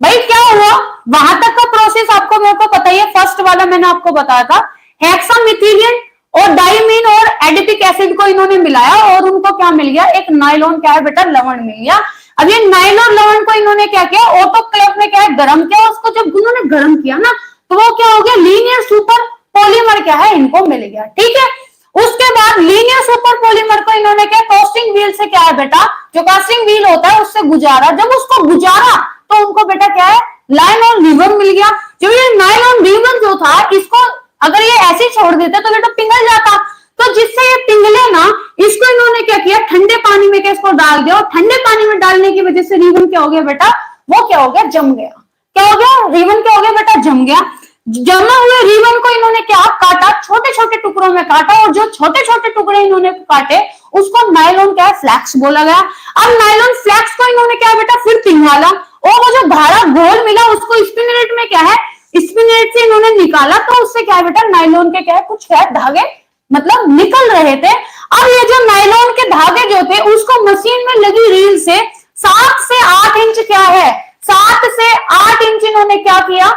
भाई क्या हुआ, वहां तक का प्रोसेस आपको मेरे को पता ही है, फर्स्ट वाला मैंने आपको बताया था, हेक्सामिथिलिन और डाइमीन और एडिपिक एसिड को इन्होंने मिलाया, और उनको क्या मिल गया, एक नायलॉन क्या है बेटा लवण मिल गया। अब ये नायलॉन लवण को इन्होंने क्या किया, ऑटोक्लेव में क्या है गर्म किया, उसको जब उन्होंने गर्म किया ना, तो वो क्या हो गया, लीनियर सुपर पॉलीमर क्या है इनको मिल गया। ठीक है, उसके बाद लीनियर सुपर पॉलीमर को इन्होंने क्या, कास्टिंग व्हील से क्या है बेटा, जो कास्टिंग व्हील होता है उससे गुजारा, जब उसको गुजारा तो उनको बेटा क्या है, नायलॉन रिबन मिल गया। जो ये नायलॉन रिबन जो था, इसको अगर ये ऐसे छोड़ देते तो बेटा पिघल जाता, तो जिससे ये पिघले ना, इसको इन्होंने क्या किया, ठंडे पानी में क्या इसको डाल दिया, और ठंडे पानी में डालने की वजह से रिबन क्या हो गया बेटा, वो क्या हो गया, जम गया। क्या हो गया, रिबन क्या हो गया बेटा, जम गया। जमा हुए रिबन को इन्होंने क्या काटा, छोटे छोटे टुकड़ों में काटा, और जो छोटे छोटे टुकड़े इन्होंने काटे उसको नायलॉन क्या है, फ्लैक्स बोला गया। अब नायलॉन फ्लैक्स को इन्होंने क्या बेटा फिर पिघला, और वो जो धारा घोल मिला उसको स्पिनरेट में क्या है, स्पिनरेट से इन्होंने निकाला, तो उससे क्या है बेटा, नायलॉन के क्या है कुछ क्या धागे मतलब निकल रहे थे। अब ये जो नायलॉन के धागे जो थे उसको मशीन में लगी रील से 7 से 8 इंच क्या है, 7 से 8 इंच इन्होंने क्या किया,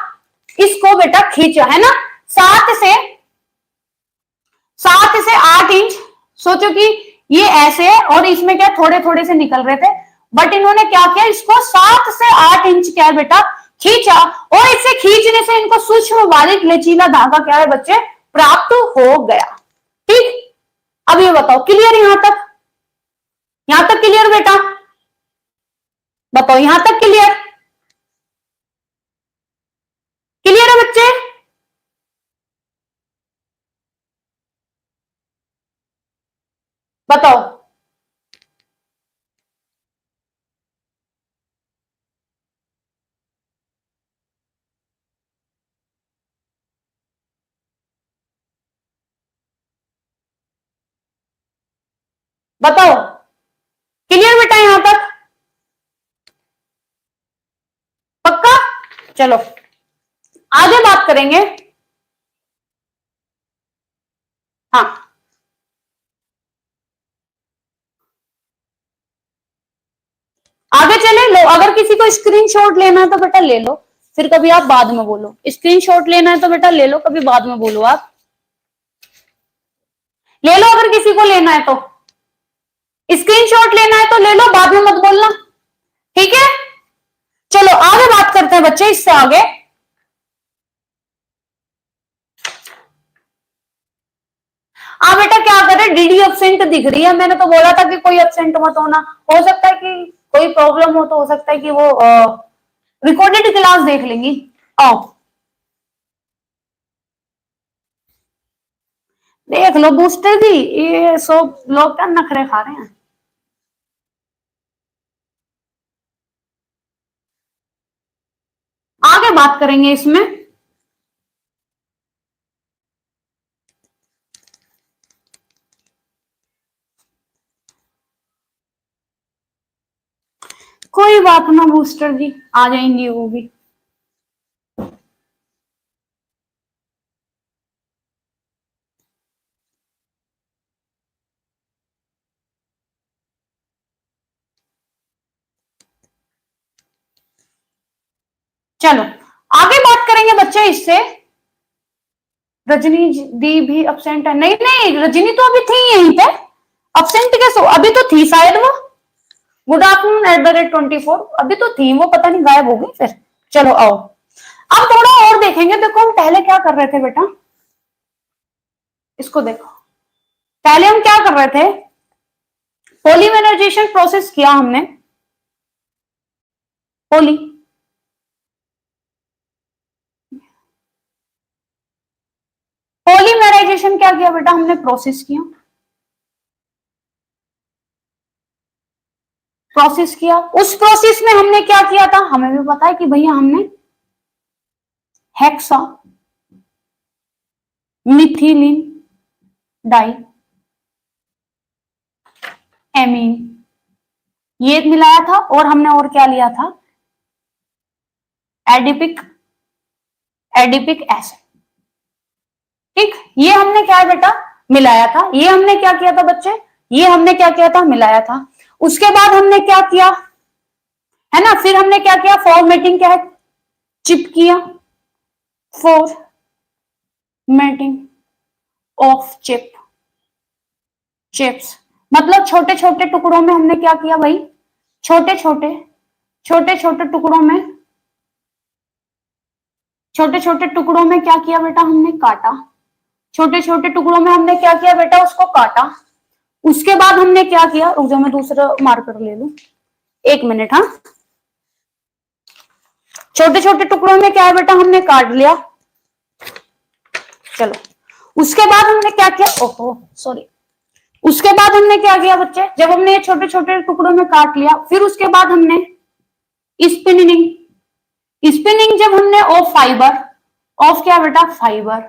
इसको बेटा खींचा है ना, 7 से 8 इंच। सोचो कि ये ऐसे है और इसमें क्या थोड़े थोड़े से निकल रहे थे, बट इन्होंने क्या किया, इसको 7 से 8 इंच क्या है बेटा खींचा, और इसे खींचने से इनको सूक्ष्म बारीक लचीला धागा क्या है बच्चे प्राप्त हो गया। ठीक, अब ये बताओ क्लियर यहां तक, यहां तक क्लियर बेटा, बताओ यहां तक क्लियर, क्लियर है बच्चे, बताओ। बताओ, क्लियर बेटा यहां तक? पक्का? चलो आगे बात करेंगे। हाँ, आगे चले। लो, अगर किसी को स्क्रीनशॉट लेना है तो बेटा ले लो, फिर कभी आप बाद में बोलो। स्क्रीनशॉट लेना है तो बेटा ले लो, कभी बाद में बोलो। आप ले लो, अगर किसी को लेना है तो। स्क्रीनशॉट लेना है तो ले लो, बाद में मत बोलना, ठीक है? चलो आगे बात करते हैं बच्चे, इससे आगे। बेटा क्या करे, डीडी एब्सेंट दिख रही है। मैंने तो बोला था कि कोई एब्सेंट मत होना। हो सकता है कि कोई प्रॉब्लम हो, तो हो सकता है कि वो रिकॉर्डेड क्लास देख लेंगी। आओ देख लो बूस्टर दी, ये सब लोग क्या नखरे खा रहे हैं। आगे बात करेंगे इसमें। कोई बात ना बूस्टर जी, आ जाएंगी वो भी। चलो आगे बात करेंगे बच्चे इससे। रजनी दी भी अब्सेंट है? नहीं नहीं, रजनी तो अभी थी यहीं पे। अब्सेंट कैसे? अभी तो थी शायद वो। गुड आफ्टरनून @24, अभी तो थी वो, पता नहीं गायब हो गई फिर। चलो आओ, अब थोड़ा और देखेंगे। देखो हम पहले क्या कर रहे थे बेटा, इसको देखो। पहले हम क्या कर रहे थे, पॉलीमराइजेशन प्रोसेस किया हमने। पॉली पॉलीमराइजेशन क्या किया बेटा हमने, प्रोसेस किया। प्रोसेस किया, उस प्रोसेस में हमने क्या किया था, हमें भी पता है कि भैया हमने हेक्सा मिथिलीन डाई एमीन ये मिलाया था, और हमने और क्या लिया था, एडिपिक एडिपिक एसिड। ठीक, ये हमने क्या है बेटा मिलाया था। ये हमने क्या किया था बच्चे, ये हमने क्या किया था, मिलाया था। उसके बाद हमने क्या किया है ना, फिर हमने क्या किया, फॉर्मेटिंग क्या है, चिप किया। फॉर्मेटिंग ऑफ चिप्स, मतलब छोटे छोटे टुकड़ों में हमने क्या किया भाई, छोटे छोटे छोटे छोटे टुकड़ों में, छोटे छोटे टुकड़ों में क्या किया बेटा हमने, काटा। छोटे छोटे टुकड़ों में हमने क्या किया बेटा, उसको काटा। उसके बाद हमने क्या किया, रुक जाओ मैं दूसरा मार्कर ले लू, 1 मिनट। हाँ, छोटे छोटे टुकड़ों में क्या है बेटा, हमने काट लिया। चलो उसके बाद हमने क्या किया, ओहो सॉरी, उसके बाद हमने क्या किया बच्चे, जब हमने ये छोटे छोटे टुकड़ों में काट लिया, फिर उसके बाद हमने स्पिनिंग स्पिनिंग जब हमने ऑफ फाइबर, ऑफ क्या बेटा फाइबर,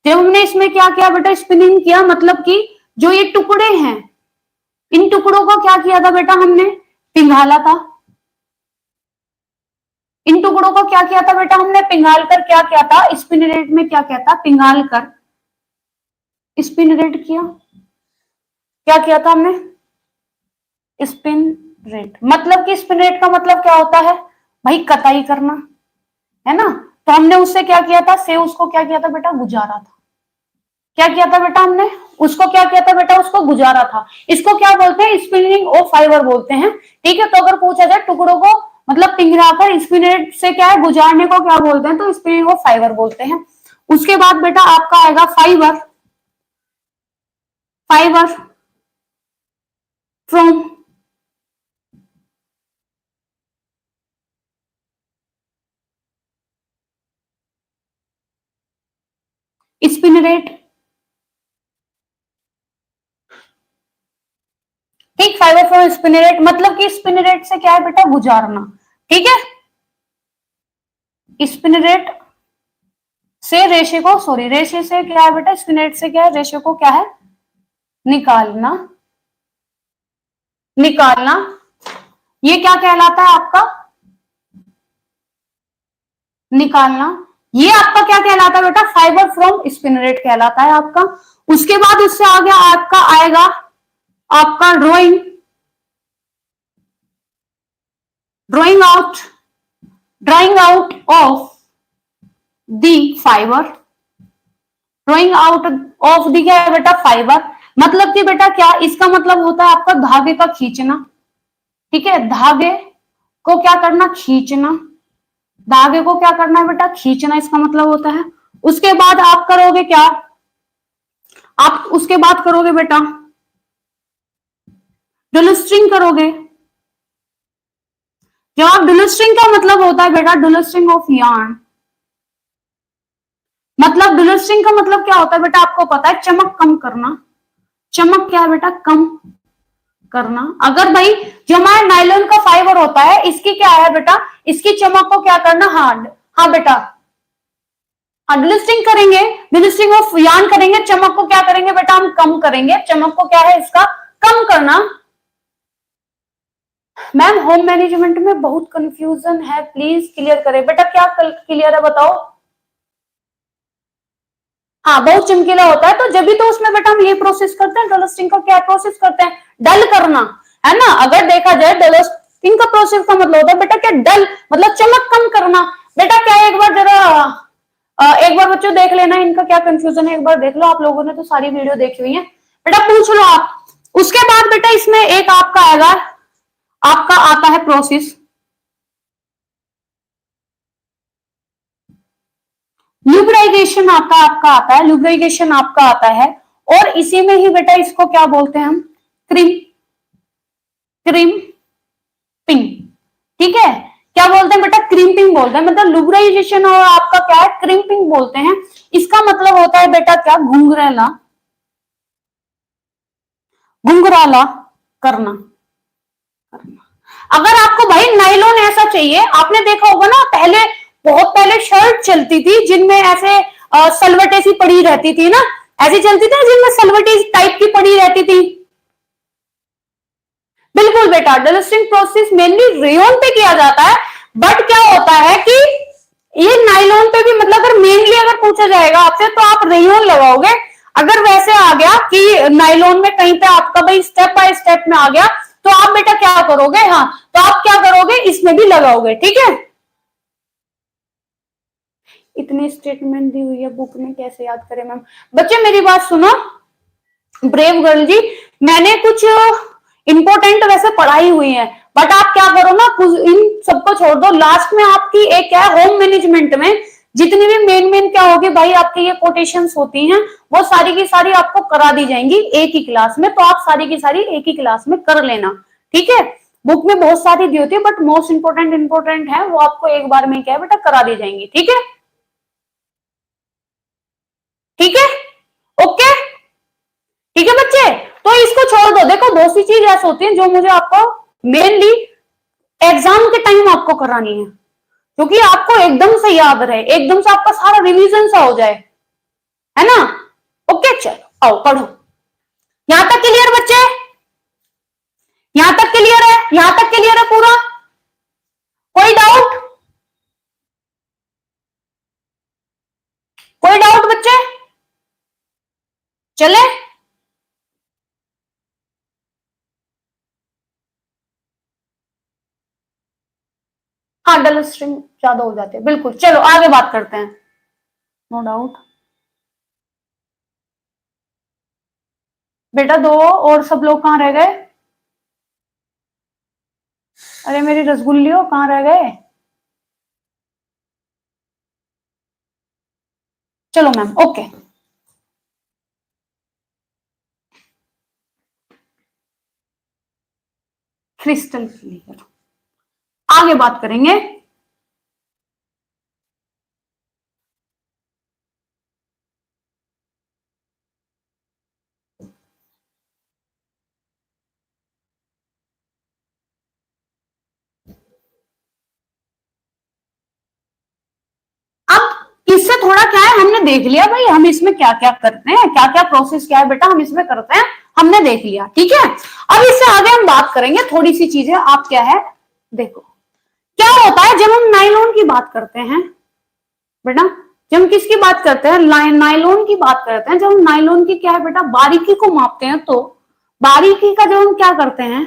जब हमने इसमें क्या किया बेटा, स्पिनिंग किया, मतलब कि जो ये टुकड़े हैं, इन टुकड़ों को क्या किया था बेटा हमने, पिघाला था। इन टुकड़ों को क्या किया था बेटा हमने, पिघाल कर क्या किया था, स्पिनरेट में क्या किया था, पिघाल कर स्पिनरेट किया। क्या किया था हमने, स्पिन रेट, मतलब कि स्पिन रेट का मतलब क्या होता है भाई, कताई करना, है ना। तो हमने उससे क्या किया था, से उसको क्या किया था बेटा, गुजारा था। क्या किया था बेटा हमने, उसको क्या किया था बेटा, उसको गुजारा था। इसको क्या बोलते हैं, स्पिनिंग ऑफ फाइबर बोलते हैं। ठीक है, तो अगर पूछा जाए टुकड़ों को मतलब पिघलाकर स्पिनेट से क्या है गुजारने को क्या बोलते हैं, तो स्पिनिंग ऑफ फाइबर बोलते हैं। उसके बाद बेटा आपका आएगा फाइबर, फाइबर फ्रॉम स्पिनरेट। ठीक, फाइबर फ्रॉम स्पिनरेट, मतलब कि स्पिनरेट से क्या है बेटा, गुजारना। ठीक है, स्पिनरेट से रेशे को, सॉरी रेशे से क्या है बेटा, स्पिनरेट से क्या है, रेशे को क्या है, निकालना। निकालना, ये क्या कहलाता है आपका? निकालना। ये आपका क्या कहलाता है बेटा? फाइबर फ्रॉम स्पिनरेट कहलाता है आपका। उसके बाद उससे आगे आपका आएगा आपका drawing, drawing out of the fibre, drawing out of the क्या है बेटा? फाइबर। मतलब कि बेटा क्या इसका मतलब होता है आपका? धागे का खींचना। ठीक है, धागे को क्या करना? खींचना। धागे को क्या करना है बेटा? खींचना, इसका मतलब होता है। उसके बाद आप करोगे क्या? आप उसके बाद करोगे बेटा डुलस्ट्रिंग करोगे। जब आप डुलस्ट्रिंग का मतलब होता है बेटा डुलस्ट्रिंग ऑफ यार्न। मतलब डुलस्ट्रिंग का मतलब क्या होता है बेटा? आपको पता है, चमक कम करना। चमक क्या है बेटा? कम करना। अगर भाई जो हमारा नायलॉन का फाइबर होता है इसकी क्या है बेटा? इसकी चमक को क्या करना? हाँ हाँ बेटा, डुलस्टिंग करेंगे, डुलस्टिंग ऑफ यार्न करेंगे, चमक को क्या करेंगे बेटा? हम कम करेंगे। चमक को क्या है इसका? कम करना। मैम होम मैनेजमेंट में बहुत कंफ्यूजन है, प्लीज क्लियर करें। बेटा क्या क्लियर है बताओ? हाँ बहुत चमकीला होता है, तो जब भी तो उसमें बेटा हम ये प्रोसेस करते हैं, डलस्टिंग का क्या प्रोसेस करते हैं? डल करना, है ना? अगर देखा जाए डलस्टिंग का प्रोसेस का मतलब होता है बेटा क्या? डल मतलब चमक कम करना। बेटा क्या है, एक बार जरा एक बार बच्चों देख लेना इनका क्या कंफ्यूजन है, एक बार देख लो। आप लोगों ने तो सारी वीडियो देखी हुई है, बेटा पूछ लो आप। उसके बाद बेटा इसमें एक आपका आएगा, आपका आता है प्रोसेस ल्यूब्राइजेशन। आपका आता है ल्यूब्राइजेशन, आपका आता है। और इसी में ही बेटा इसको क्या बोलते हैं हम? क्रीम, क्रीम्पिंग। ठीक है, क्या बोलते हैं बेटा? क्रीम्पिंग बोलते हैं। मतलब लुब्राइजेशन और आपका क्या है? क्रीम्पिंग बोलते हैं। इसका मतलब होता है बेटा क्या? घुंघराला, घुंघराला करना। अगर आपको भाई नाइलॉन ऐसा चाहिए, आपने देखा होगा ना पहले, बहुत पहले शर्ट चलती थी जिनमें ऐसे सलवटे सी पड़ी रहती थी ना, ऐसी चलती थी जिनमें सलवटे टाइप की पड़ी रहती थी। बिल्कुल बेटा, डलस्टिंग प्रोसेस मेनली रेयन पे किया जाता है। बट क्या होता है कि ये नाइलॉन पे भी, मतलब अगर मेनली अगर पूछा जाएगा आपसे तो आप रेयन लगाओगे। अगर वैसे आ गया कि नाइलॉन में कहीं पे आपका भाई स्टेप बाय स्टेप में आ गया, तो आप बेटा क्या करोगे? हाँ, तो आप क्या करोगे? इसमें भी लगाओगे। ठीक है, इतनी स्टेटमेंट दी हुई है बुक में, कैसे याद करें मैम? बच्चे मेरी बात सुनो, ब्रेव गर्ल जी, मैंने कुछ इंपॉर्टेंट वैसे पढ़ाई हुई है, बट आप क्या करो ना, इन सबको छोड़ दो। लास्ट में आपकी एक क्या है, होम मैनेजमेंट में जितनी भी मेन मेन क्या होगी भाई, आपकी ये कोटेशंस होती हैं, वो सारी की सारी आपको करा दी जाएंगी एक ही क्लास में। तो आप सारी की सारी एक ही क्लास में कर लेना। ठीक है, बुक में बहुत सारी दी होती है, बट मोस्ट इंपोर्टेंट इंपोर्टेंट है वो आपको एक बार में क्या है बेटा करा दी जाएंगी। ठीक है, ठीक है, ओके, ठीक है बच्चे। तो इसको छोड़ दो। देखो बहुत सी चीज ऐसी होती है जो मुझे आपको मेनली एग्जाम के टाइम आपको करानी है, क्योंकि आपको एकदम से याद रहे, एकदम से आपका सारा रिवीजन सा हो जाए, है ना? ओके चलो आओ पढ़ो। यहां तक क्लियर बच्चे? यहां तक क्लियर है? यहां तक क्लियर है पूरा? कोई डाउट? कोई डाउट बच्चे? चले? हाँ डल स्ट्रिंग ज्यादा हो जाते हैं, बिल्कुल। चलो आगे बात करते हैं। नो डाउट बेटा। दो और सब लोग कहाँ रह गए? अरे मेरी रसगुल्लियों कहाँ रह गए? चलो मैम, ओके। क्रिस्टल क्लियर, आगे बात करेंगे। अब इससे थोड़ा क्या है, हमने देख लिया भाई हम इसमें क्या क्या करते हैं, क्या क्या प्रोसेस क्या है बेटा हम इसमें करते हैं। हमने देख लिया, ठीक है। अब इससे आगे हम बात करेंगे थोड़ी सी चीजें, आप क्या है देखो, क्या होता है जब हम नायलॉन की बात करते हैं बेटा, जब हम किसकी बात करते हैं, नायलॉन की बात करते हैं, जब हम नायलॉन की क्या है बेटा बारीकी को मापते हैं, तो बारीकी का जब हम क्या करते हैं,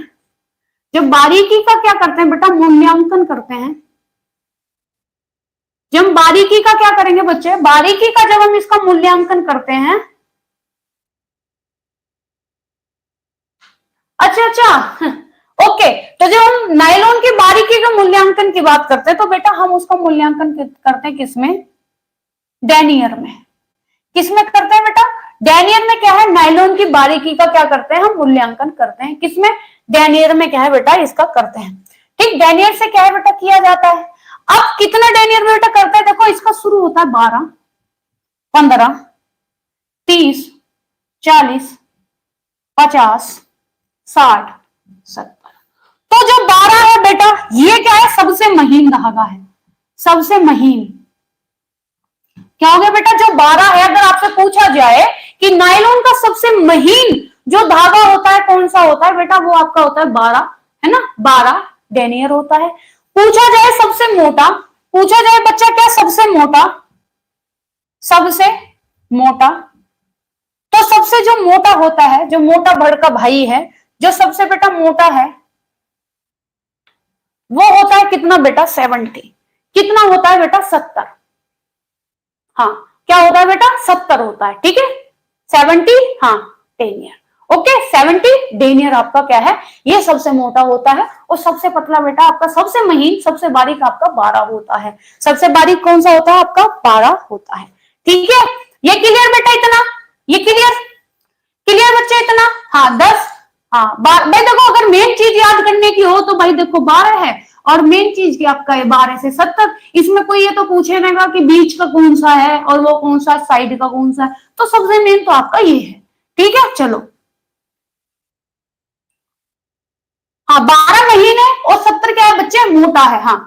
जब बारीकी का क्या करते हैं बेटा मूल्यांकन करते हैं, जब हम बारीकी का क्या करेंगे बच्चे, बारीकी का जब हम इसका मूल्यांकन करते हैं, अच्छा अच्छा ओके, तो जब हम नायलॉन की बारीकी का मूल्यांकन की बात करते हैं तो बेटा हम उसका मूल्यांकन करते हैं किसमें, डेनियर में। किसमें करते हैं बेटा, डेनियर में क्या है, नायलॉन की बारीकी का क्या करते हैं हम मूल्यांकन करते हैं, किसमें, डेनियर में क्या है बेटा इसका करते हैं, ठीक। डेनियर से क्या है बेटा किया जाता है। अब कितना डेनियर में बेटा करते हैं, देखो इसका शुरू होता है 12, 15, 30, 40, 50, 60, 70। तो जो 12 है बेटा ये क्या है, सबसे महीन धागा है, सबसे महीन। क्या हो गया बेटा, जो 12 है, अगर आपसे पूछा जाए कि नायलॉन का सबसे महीन जो धागा होता है कौन सा होता है बेटा, वो आपका होता है 12, है ना, 12 डेनियर होता है। पूछा जाए सबसे मोटा, पूछा जाए बच्चा क्या सबसे मोटा, सबसे मोटा, तो सबसे जो मोटा होता है, जो मोटा बड़ का भाई है, जो सबसे बेटा मोटा है वो होता है कितना बेटा 70। कितना होता है बेटा 70। हाँ क्या होता है बेटा 70 होता है, ठीक है 70, हाँ डेनियर, ओके 70 डेनियर आपका क्या है, ये सबसे मोटा होता है। और सबसे पतला बेटा आपका, सबसे महीन सबसे बारीक आपका 12 होता है। सबसे बारीक कौन सा होता है आपका 12 होता है, ठीक है। ये क्लियर बेटा इतना, ये क्लियर, क्लियर बच्चे इतना, हाँ 10, हाँ भाई देखो अगर मेन चीज याद करने की हो तो भाई देखो 12 है, और मेन चीज की आपका है 12 से 70। इसमें कोई ये तो पूछेगा कि बीच का कौन सा है और वो कौन सा साइड का कौन सा है, तो सबसे मेन तो आपका ये है, ठीक है। चलो हाँ 12 महीने और 70 क्या है बच्चे मोटा है, हाँ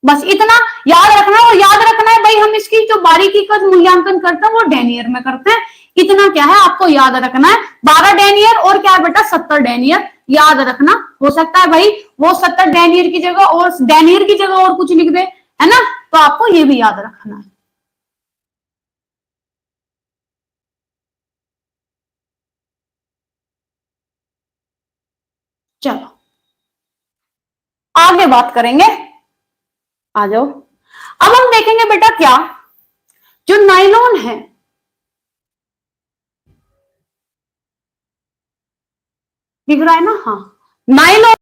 बस इतना याद रखना। और याद रखना है भाई हम इसकी जो बारीकी का मूल्यांकन करते हैं वो डेनियर में करते हैं, इतना क्या है आपको याद रखना है। 12 डेनियर और क्या है बेटा 70 डेनियर, याद रखना। हो सकता है भाई वो 70 डेनियर की जगह और डेनियर की जगह और कुछ लिख दे, है ना, तो आपको ये भी याद रखना है। चलो आगे बात करेंगे, आ जाओ। अब हम देखेंगे बेटा क्या, जो नाइलॉन है, दिख रहा है ना, हाँ नाइलॉन